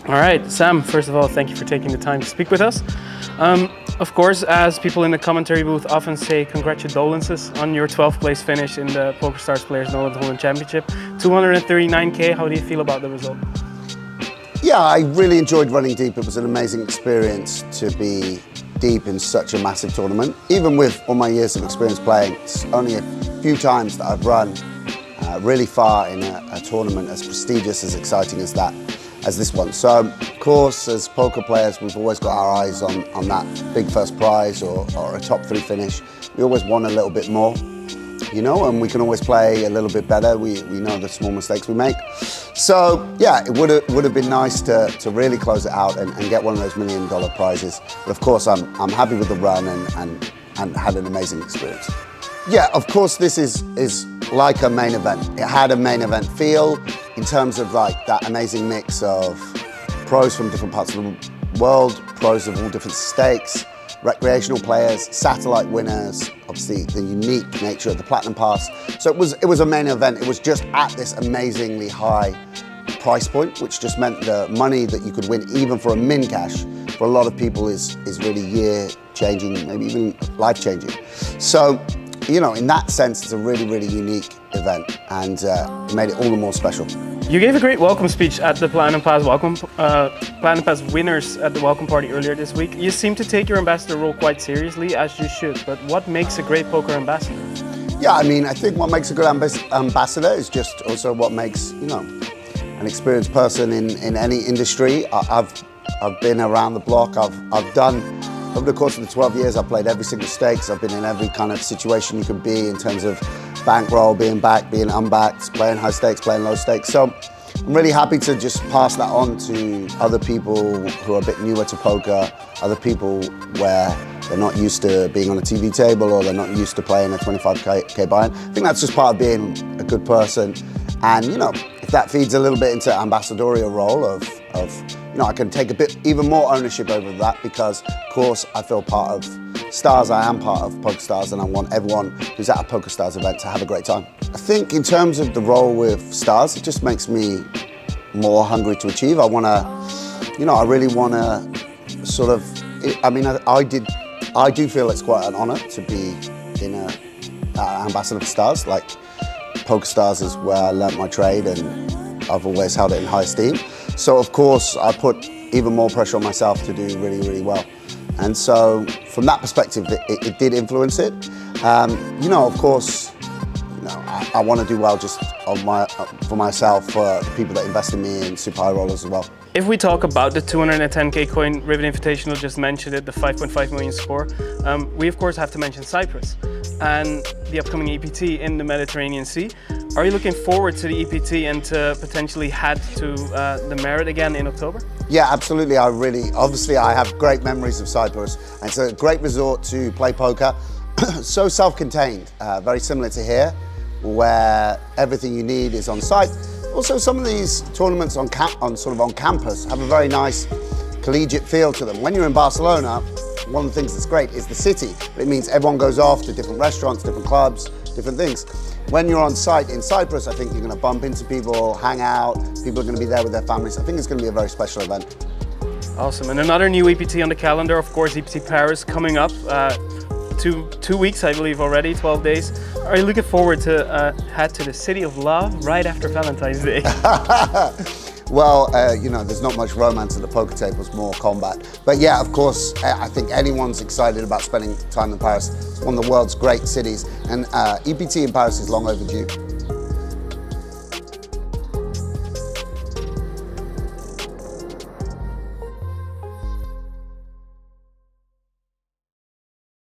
All right, Sam, first of all, thank you for taking the time to speak with us. Of course, as people in the commentary booth often say, congratulations on your 12th place finish in the PokerStars Players Knowledge Hold'em Championship. 239K, how do you feel about the result? Yeah, I really enjoyed running deep. It was an amazing experience to be deep in such a massive tournament. Even with all my years of experience playing, it's only a few times that I've run really far in a tournament as prestigious, as exciting as this one. So, of course, as poker players, we've always got our eyes on that big first prize or a top 3 finish. We always want a little bit more, you know, and we can always play a little bit better. We know the small mistakes we make. So, yeah, it would have been nice to really close it out and get one of those $1 million prizes. But of course, I'm happy with the run and had an amazing experience. Yeah, of course, this is like a main event. It had a main event feel in terms of like that amazing mix of pros from different parts of the world, pros of all different stakes, recreational players, satellite winners, obviously the unique nature of the Platinum Pass. So it was a main event. It was just at this amazingly high price point, which just meant the money that you could win even for a min cash for a lot of people is really year changing, maybe even life changing. So, you know, in that sense, it's a really, really unique event and it made it all the more special. You gave a great welcome speech at the Platinum Pass Platinum Pass winners at the welcome party earlier this week. You seem to take your ambassador role quite seriously, as you should, but what makes a great poker ambassador? Yeah, I mean, I think what makes a good ambassador is just also what makes, you know, an experienced person in any industry. I've been around the block. I've done, over the course of the 12 years, I've played every single stakes. I've been in every kind of situation you can be in terms of bankroll, being backed, being unbacked, playing high stakes, playing low stakes. So I'm really happy to just pass that on to other people who are a bit newer to poker, other people where they're not used to being on a TV table or they're not used to playing a 25K buy-in. I think that's just part of being a good person. And, you know, if that feeds a little bit into ambassadorial role of you know, I can take a bit even more ownership over that because, of course, I feel part of Stars. I am part of PokerStars, and I want everyone who's at a PokerStars event to have a great time. I think in terms of the role with Stars, it just makes me more hungry to achieve. I want to, you know, I really want to sort of, I mean, I do feel it's quite an honor to be in an ambassador for Stars. Like, PokerStars is where I learnt my trade and I've always held it in high esteem. So of course I put even more pressure on myself to do really, really well. And so from that perspective, it did influence it. You know, of course, you know, I want to do well just for myself, for the people that invest in me and super high rollers as well. If we talk about the 210K coin Rivet Invitational, just mentioned it, the 5.5 million score, we of course have to mention Cyprus and the upcoming EPT in the Mediterranean Sea. Are you looking forward to the EPT and to potentially head to the Merit again in October? Yeah, absolutely. Obviously I have great memories of Cyprus. And it's a great resort to play poker. So self-contained, very similar to here, where everything you need is on site. Also, some of these tournaments on campus have a very nice collegiate feel to them. When you're in Barcelona, one of the things that's great is the city. It means everyone goes off to different restaurants, different clubs, different things. When you're on site in Cyprus, I think you're going to bump into people, hang out, people are going to be there with their families. I think it's going to be a very special event. Awesome, and another new EPT on the calendar, of course, EPT Paris coming up. 2 weeks, I believe, already, 12 days. Are you looking forward to head to the City of Love right after Valentine's Day? Well, you know, there's not much romance at the poker table, it's more combat. But yeah, of course, I think anyone's excited about spending time in Paris. It's one of the world's great cities, and EPT in Paris is long overdue.